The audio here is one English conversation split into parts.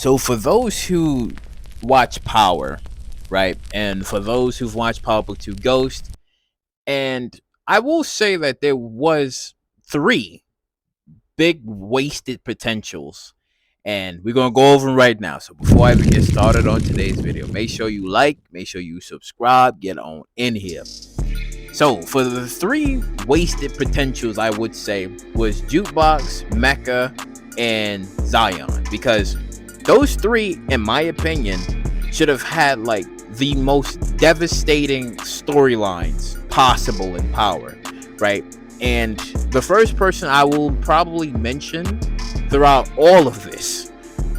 So for those who watch Power, right, and for those who've watched Power Book 2 Ghost, and I will say that there was three big wasted potentials, and we're gonna go over them right now. So before I even get started on today's video, make sure you like, make sure you subscribe, get on in here. So for the three wasted potentials, I would say was Jukebox, Mecca, and Zion, because those three, in my opinion, should have had like the most devastating storylines possible in Power, right? And the first person I will probably mention throughout all of this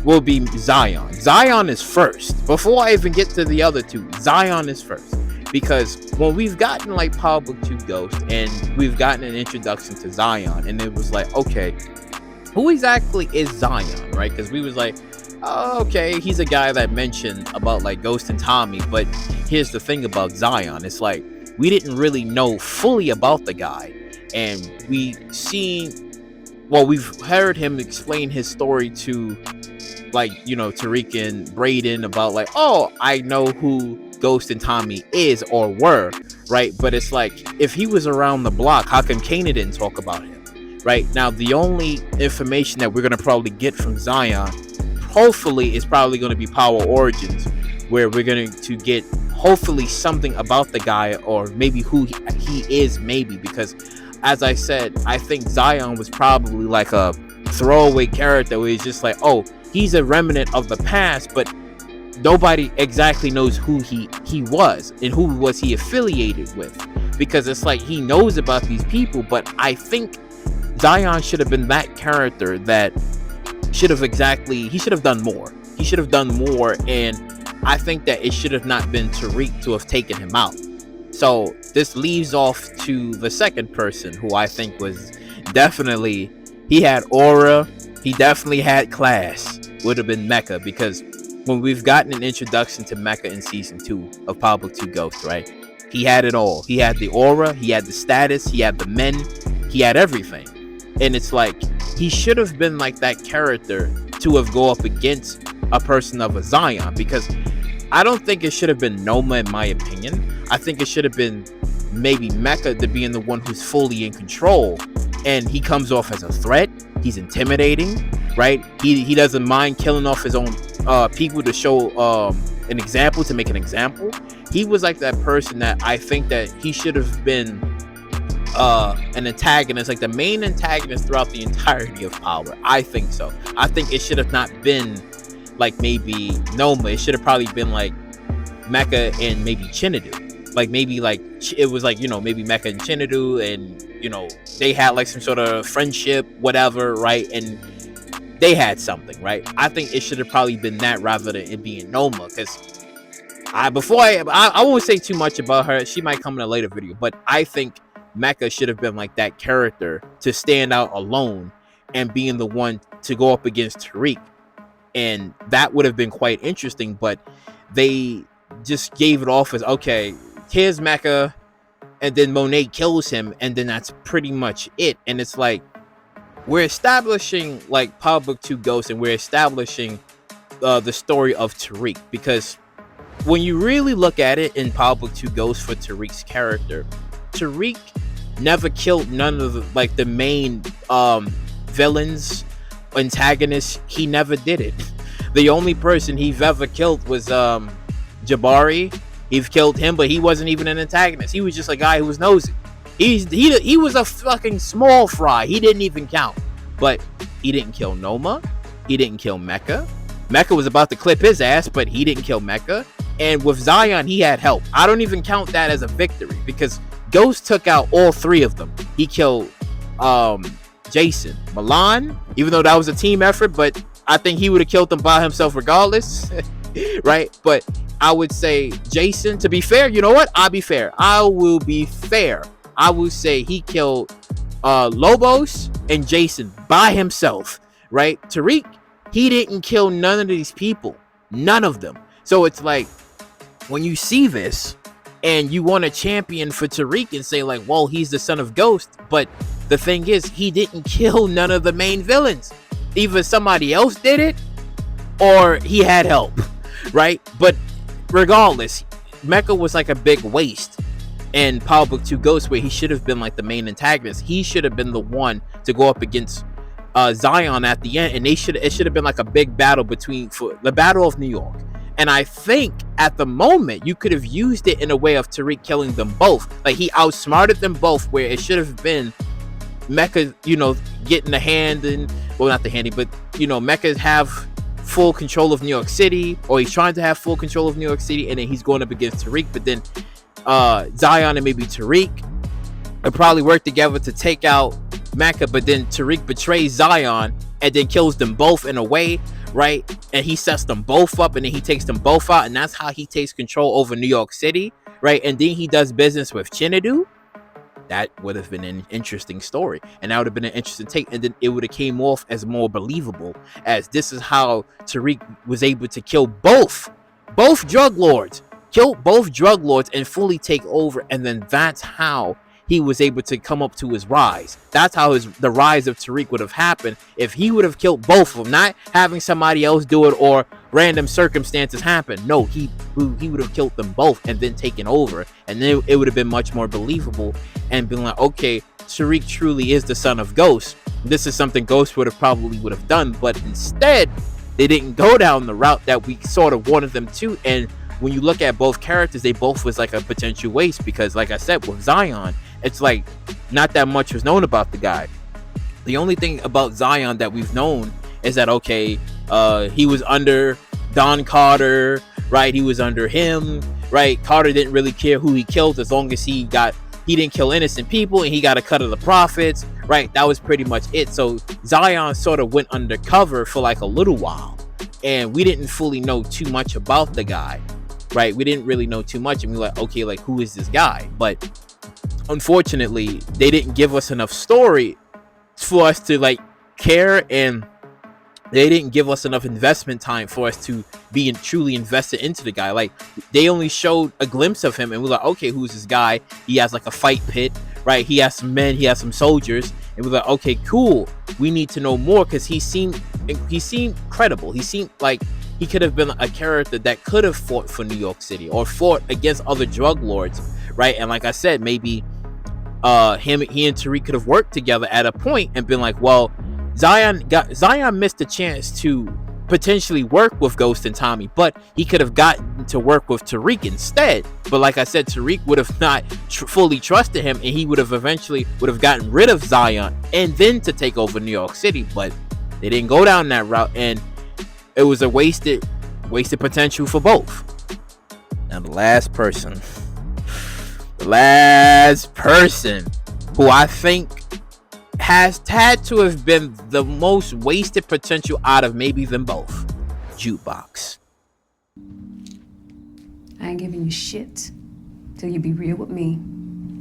will be Zion. Zion is first. Before I even get to the other two, Zion is first. Because when we've gotten like Power Book 2 Ghost and we've gotten an introduction to Zion, and it was like, okay, who exactly is Zion, right? Because we was like, oh, okay, he's a guy that mentioned about like Ghost and Tommy, but here's the thing about Zion. It's like, we didn't really know fully about the guy. And we've heard him explain his story to like, you know, Tariq and Braden about like, oh, I know who Ghost and Tommy is or were, right? But it's like, if he was around the block, how come Kana didn't talk about him, right? Now, the only information that we're going to probably get from Zion, hopefully, is probably going to be Power Origins, where we're going to get hopefully something about the guy, or maybe who he is, maybe, because as I said, I think Zion was probably like a throwaway character where he's just like, oh, he's a remnant of the past, but nobody exactly knows who he was and who was he affiliated with, because it's like he knows about these people. But I think Zion should have been that character that he should have done more, and I think that it should have not been Tariq to have taken him out. So this leaves off to the second person, who I think was definitely, he had aura, he definitely had class, would have been Mecca. Because when we've gotten an introduction to Mecca in season 2 of Power Book 2 Ghost, right, he had it all. He had the aura, he had the status, he had the men, he had everything. And it's like, he should have been like that character to have go up against a person of a Zion, because I don't think it should have been Noma, in my opinion. I think it should have been maybe Mecca to being the one who's fully in control, and he comes off as a threat. He's intimidating, right? He doesn't mind killing off his own people to show an example, to make an example. He was like that person that I think that he should have been an antagonist, like the main antagonist throughout the entirety of Power. I think so. I think it should have not been like maybe Noma. It should have probably been like Mecca and maybe Chinadu. Like maybe like it was like, you know, maybe Mecca and Chinadu, and you know, they had like some sort of friendship, whatever, right? And they had something, right? I think it should have probably been that rather than it being Noma. Because I won't say too much about her. She might come in a later video, but I think Mecca should have been like that character to stand out alone and being the one to go up against Tariq. And that would have been quite interesting, but they just gave it off as, okay, here's Mecca, and then Monet kills him, and then that's pretty much it. And it's like, we're establishing like Power Book 2 Ghost, and we're establishing the story of Tariq, because when you really look at it in Power Book 2 Ghost for Tariq's character, Tariq never killed none of the, like the main villains, antagonists. He never did it. The only person he've ever killed was Jabari. He's killed him, but he wasn't even an antagonist. He was just a guy who was nosy. He was a fucking small fry. He didn't even count. But he didn't kill Noma. He didn't kill Mecca. Mecca was about to clip his ass, but he didn't kill Mecca. And with Zion, he had help. I don't even count that as a victory, because Ghost took out all three of them. He killed Jason, Milan, even though that was a team effort, but I think he would have killed them by himself regardless. Right? But I would say Jason, to be fair, you know what? I'll be fair. I will be fair. I will say he killed Lobos and Jason by himself, right? Tariq, he didn't kill none of these people. None of them. So it's like, when you see this and you want to champion for Tariq and say like, well, he's the son of Ghost, but the thing is, he didn't kill none of the main villains. Either somebody else did it, or he had help, right? But regardless, Mecca was like a big waste in Power Book 2 Ghost, where he should have been like the main antagonist. He should have been the one to go up against Zion at the end, and it should have been like a big battle for the Battle of New York. And I think at the moment you could have used it in a way of Tariq killing them both. Like, he outsmarted them both, where it should have been Mecca, getting the hand, and well, not the handy, but Mecca have full control of New York City, or he's trying to have full control of New York City, and then he's going up against Tariq. But then Zion and maybe Tariq would probably work together to take out Mecca, but then Tariq betrays Zion and then kills them both in a way, right? And he sets them both up, and then he takes them both out, and that's how he takes control over New York City, right? And then he does business with Chinadu. That would have been an interesting story, and that would have been an interesting take, and then it would have came off as more believable, as this is how Tariq was able to kill both drug lords, and fully take over. And then that's how he was able to come up to his rise. That's how the rise of Tariq would have happened if he would have killed both of them, not having somebody else do it or random circumstances happen. No, he would have killed them both and then taken over, and then it would have been much more believable and been like, okay, Tariq truly is the son of Ghost. This is something Ghost would have done, but instead they didn't go down the route that we sort of wanted them to. And when you look at both characters, they both was like a potential waste, because like I said, with Zion, it's like not that much was known about the guy. The only thing about Zion that we've known is that, okay, he was under Don Carter, right? He was under him, right? Carter didn't really care who he killed as long as he didn't kill innocent people and he got a cut of the profits, right? That was pretty much it. So Zion sort of went undercover for like a little while, and we didn't fully know too much about the guy, right? We didn't really know too much, and we were like, okay, like, who is this guy? But unfortunately, they didn't give us enough story for us to like care, and they didn't give us enough investment time for us to be truly invested into the guy. Like, they only showed a glimpse of him, and we're like, okay, who's this guy? He has like a fight pit, right? He has some men, he has some soldiers, and we're like, okay, cool. We need to know more, because he seemed credible. He seemed like he could have been a character that could have fought for New York City or fought against other drug lords, right? And like I said, maybe he and Tariq could have worked together at a point and been like, well, Zion missed a chance to potentially work with Ghost and Tommy, but he could have gotten to work with Tariq instead. But like I said, Tariq would have not fully trusted him, and he would have eventually gotten rid of Zion and then to take over New York City. But they didn't go down that route, and it was a wasted potential for both. Now the last person who I think has had to have been the most wasted potential out of maybe them both, Jukebox. I ain't giving you shit till you be real with me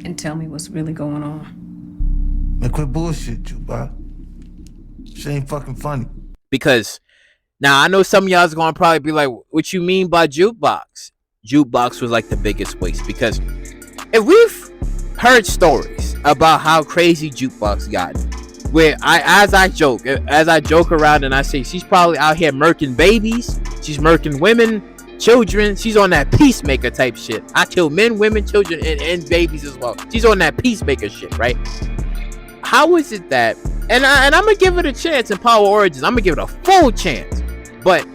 and tell me what's really going on. Man, quit bullshit, Jukebox. Shit ain't fucking funny. Because now I know some of y'all's gonna probably be like, what you mean by Jukebox? Jukebox was like the biggest waste, because if we've heard stories about how crazy Jukebox got, where as I joke around and I say she's probably out here murking babies, she's murking women, children, she's on that peacemaker type shit. I kill men, women, children, and babies as well. She's on that peacemaker shit, right? How is it that, and I'm gonna give it a chance in Power Origins, I'm gonna give it a full chance, but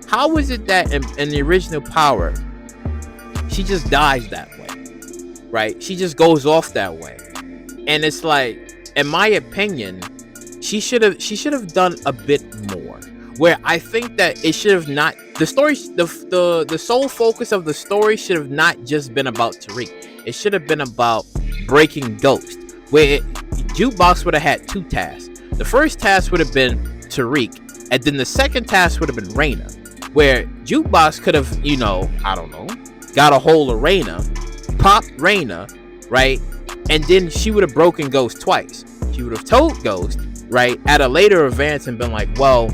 how is it that in the original Power, she just dies that way, right? She just goes off that way. And it's like, in my opinion, she should have done a bit more. Where I think that it should have not, the story, the sole focus of the story should have not just been about Tariq. It should have been about breaking Ghost. Where Jukebox would have had two tasks. The first task would have been Tariq, and then the second task would have been Raina. Where Jukebox could have, I don't know, got a hold of Raina, popped Raina, right? And then she would have broken Ghost twice. She would have told Ghost, right, at a later event and been like, well,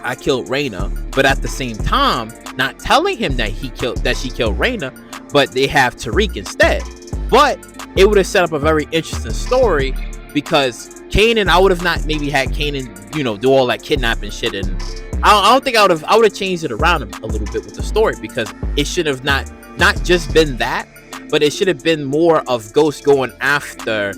I killed Raina, but at the same time, not telling him that she killed Raina, but they have Tariq instead. But it would have set up a very interesting story, because Kanan, I would have not maybe had Kanan, do all that kidnapping shit and I don't think I would have changed it around a little bit with the story, because it should have not just been that, but it should have been more of Ghost going after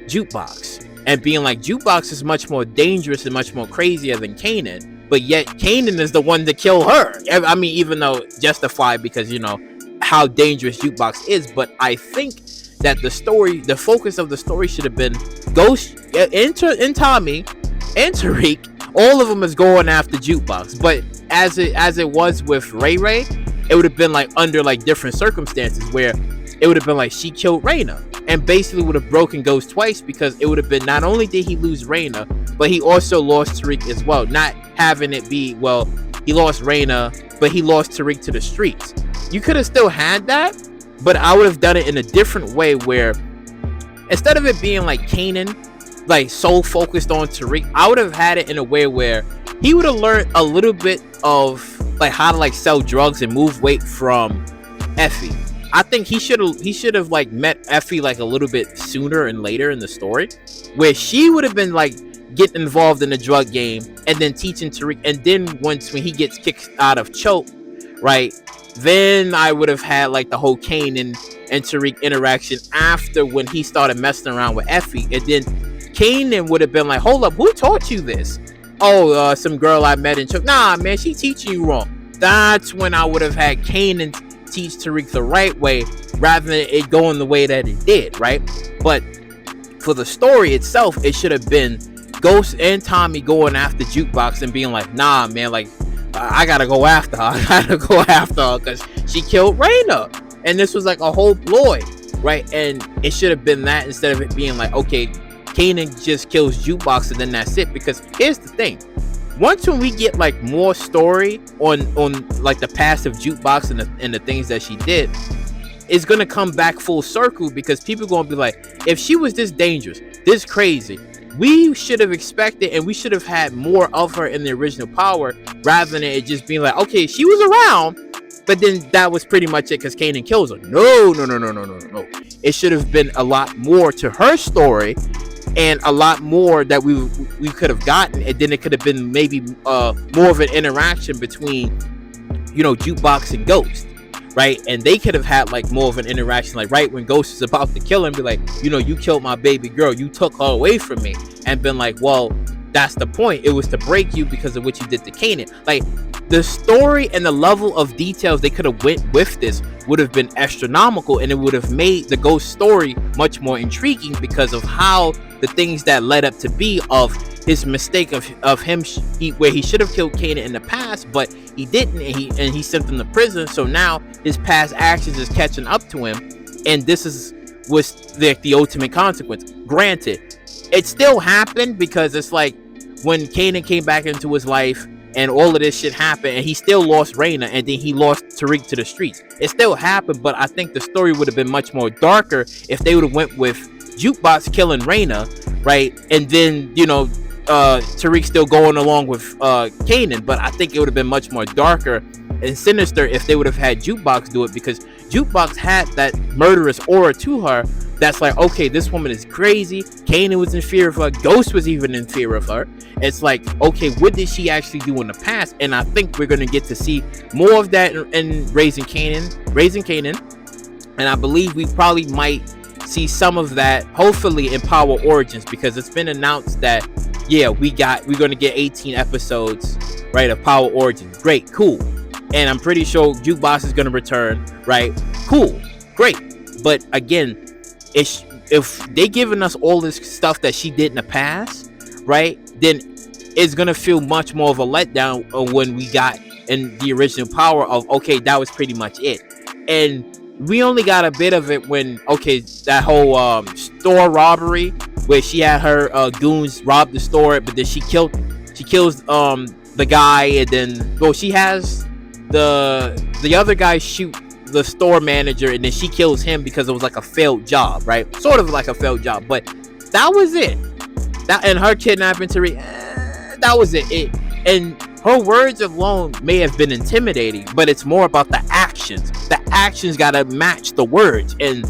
Jukebox and being like, Jukebox is much more dangerous and much more crazier than Kanan, but yet Kanan is the one to kill her. I mean, even though justified because, you know, how dangerous Jukebox is, but I think that the focus of the story should have been Ghost and Tommy and Tariq. All of them is going after Jukebox, but as it was with Ray Ray, it would have been like under like different circumstances where it would have been like she killed Raina and basically would have broken Ghost twice, because it would have been not only did he lose Raina, but he also lost Tariq as well. Not having it be, well, he lost Raina, but he lost Tariq to the streets. You could have still had that, but I would have done it in a different way where instead of it being like Kanan, like so focused on Tariq, I would have had it in a way where he would have learned a little bit of like how to like sell drugs and move weight from Effie. I think he should have like met Effie like a little bit sooner and later in the story, where she would have been like getting involved in the drug game and then teaching Tariq, and then when he gets kicked out of Choke, right, then I would have had like the whole Kanan and Tariq interaction after when he started messing around with Effie, and then Kanan would have been like, hold up, who taught you this? Oh, some girl I met in Choke. Nah, man, she teaching you wrong. That's when I would have had Kanan teach Tariq the right way rather than it going the way that it did, right? But for the story itself, it should have been Ghost and Tommy going after Jukebox and being like, nah, man, like, I gotta go after her because she killed Raina, and this was like a whole ploy, right? And it should have been that instead of it being like, okay, Kanan just kills Jukebox and then that's it. Because here's the thing, once when we get like more story on like the past of Jukebox and the things that she did, it's gonna come back full circle, because people gonna be like, if she was this dangerous, this crazy, we should have expected and we should have had more of her in the original Power, rather than it just being like, okay, she was around, but then that was pretty much it because Kanan kills her. No. It should have been a lot more to her story, and a lot more that we could have gotten, and then it could have been maybe more of an interaction between, you know, Jukebox and Ghost, right? And they could have had like more of an interaction, like right when Ghost is about to kill him, be like, you know, you killed my baby girl, you took her away from me, and been like, well, that's the point, it was to break you because of what you did to Kanan. Like, the story and the level of details they could have went with this would have been astronomical, and it would have made the Ghost story much more intriguing because of how the things that led up to be of his mistake of him where he should have killed Kanan in the past, but he didn't, and he sent him to prison. So now his past actions is catching up to him, and this was the ultimate consequence. Granted, it still happened because it's like when Kanan came back into his life and all of this shit happened, and he still lost Raina, and then he lost Tariq to the streets. It still happened, but I think the story would have been much more darker if they would have went with Jukebox killing Raina, right? And then, you know, Tariq still going along with Kanan. But I think it would have been much more darker and sinister if they would have had Jukebox do it, because Jukebox had that murderous aura to her that's like, okay, this woman is crazy. Kanan was in fear of her. Ghost was even in fear of her. It's like, okay, what did she actually do in the past? And I think we're going to get to see more of that in Raising Kanan. And I believe we probably might see some of that, hopefully, in Power Origins, because it's been announced that, yeah, we're going to get 18 episodes, right, of Power Origins. Great, cool. And I'm pretty sure Jukebox is going to return, right? Cool, great. But again, if they giving us all this stuff that she did in the past, right, then it's gonna feel much more of a letdown of when we got in the original Power of, okay, that was pretty much it. And we only got a bit of it when, okay, that whole store robbery where she had her goons rob the store, but then she kills the guy, and then, well, she has the other guy shoot the store manager, and then she kills him because it was like a failed job, right? Sort of like a failed job, but that was it. That and her kidnapping Tariq, that was it. And her words alone may have been intimidating, but it's more about the actions. The actions gotta match the words, and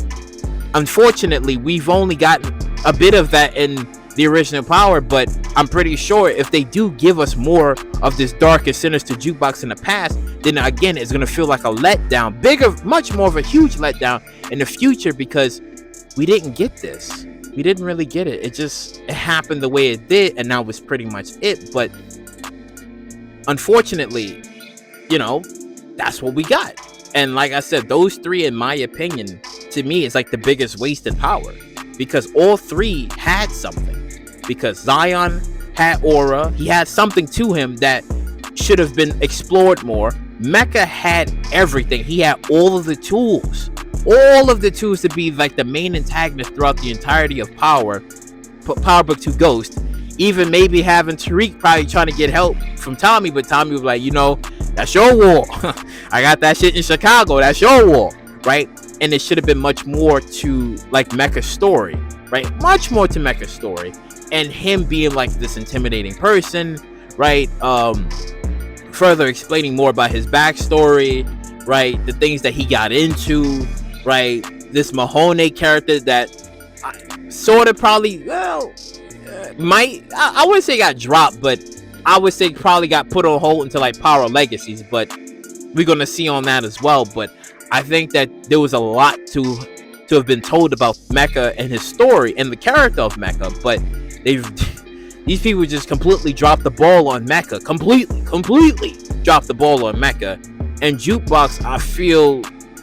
unfortunately, we've only gotten a bit of that in the original Power, but I'm pretty sure if they do give us more of this dark and sinister Jukebox in the past, then again it's gonna feel like a letdown, bigger, much more of a huge letdown in the future, because we didn't get this. We didn't really get it. It happened the way it did, and that was pretty much it. But unfortunately, that's what we got. And like I said, those three, in my opinion, to me, is like the biggest waste in Power, because all three had something. Because Zion had aura, he had something to him that should have been explored more. Mecca had everything. He had all of the tools to be like the main antagonist throughout the entirety of Power Book 2 Ghost. Even maybe having Tariq probably trying to get help from Tommy, but Tommy was like, that's your war. I got that shit in Chicago. That's your war, right? And it should have been much more to like Mecca's story, right? Much more to Mecca's story, and him being like this intimidating person, right? Further explaining more about his backstory, right? The things that he got into, right? This Mahoney character that sort of probably, I wouldn't say got dropped, but I would say probably got put on hold until like Power Legacies, but we're gonna see on that as well. But I think that there was a lot to have been told about Mecca and his story and the character of Mecca, but these people just completely dropped the ball on Mecca, completely dropped the ball on Mecca. And Jukebox, I feel,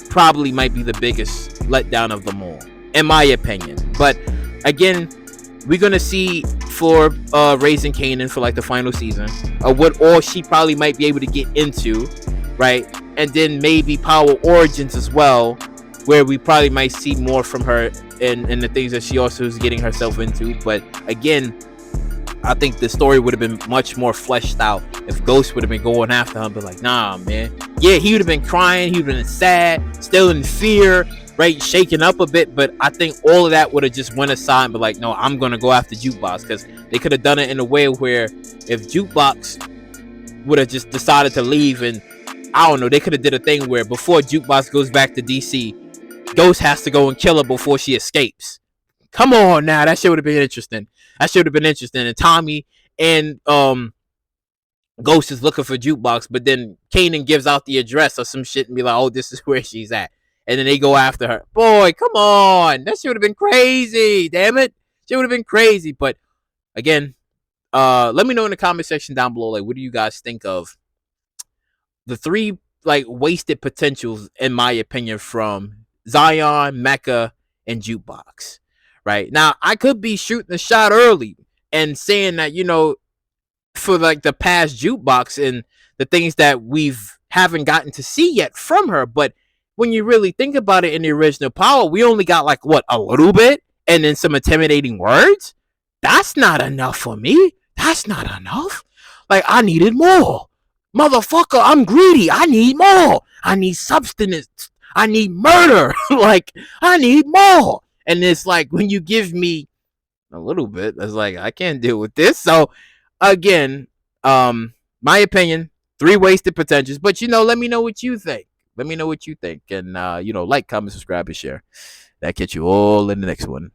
probably might be the biggest letdown of them all, in my opinion. But again, we're gonna see for Raising Kanan for like the final season, what all she probably might be able to get into, right? And then maybe Power Origins as well, where we probably might see more from her and the things that she also is getting herself into. But again, I think the story would have been much more fleshed out if Ghost would have been going after him, but like, nah, man. Yeah, he would have been crying, he would have been sad, still in fear, right, shaking up a bit. But I think all of that would have just went aside and be like, no, I'm gonna go after Jukebox, because they could have done it in a way where if Jukebox would have just decided to leave, and I don't know, they could have did a thing where before Jukebox goes back to DC, Ghost has to go and kill her before she escapes. Come on now, that shit would have been interesting. And Tommy and Ghost is looking for Jukebox, but then Kanan gives out the address or some shit and be like, oh, this is where she's at. And then they go after her. Boy, come on. That shit would have been crazy. Damn it. Shit would have been crazy. But again, let me know in the comment section down below, like, what do you guys think of the three like wasted potentials, in my opinion, from Zion, Mecca, and Jukebox. Right now, I could be shooting a shot early and saying that, for like the past Jukebox and the things that we've haven't gotten to see yet from her. But when you really think about it, in the original Power, we only got like what, a little bit, and then some intimidating words. That's not enough for me. That's not enough. Like, I needed more. Motherfucker, I'm greedy. I need more. I need substance. I need murder. Like, I need more. And it's like, when you give me a little bit, it's like, I can't deal with this. So again, my opinion, three wasted potentials. But let me know what you think. And like, comment, subscribe, and share. That gets you all in the next one.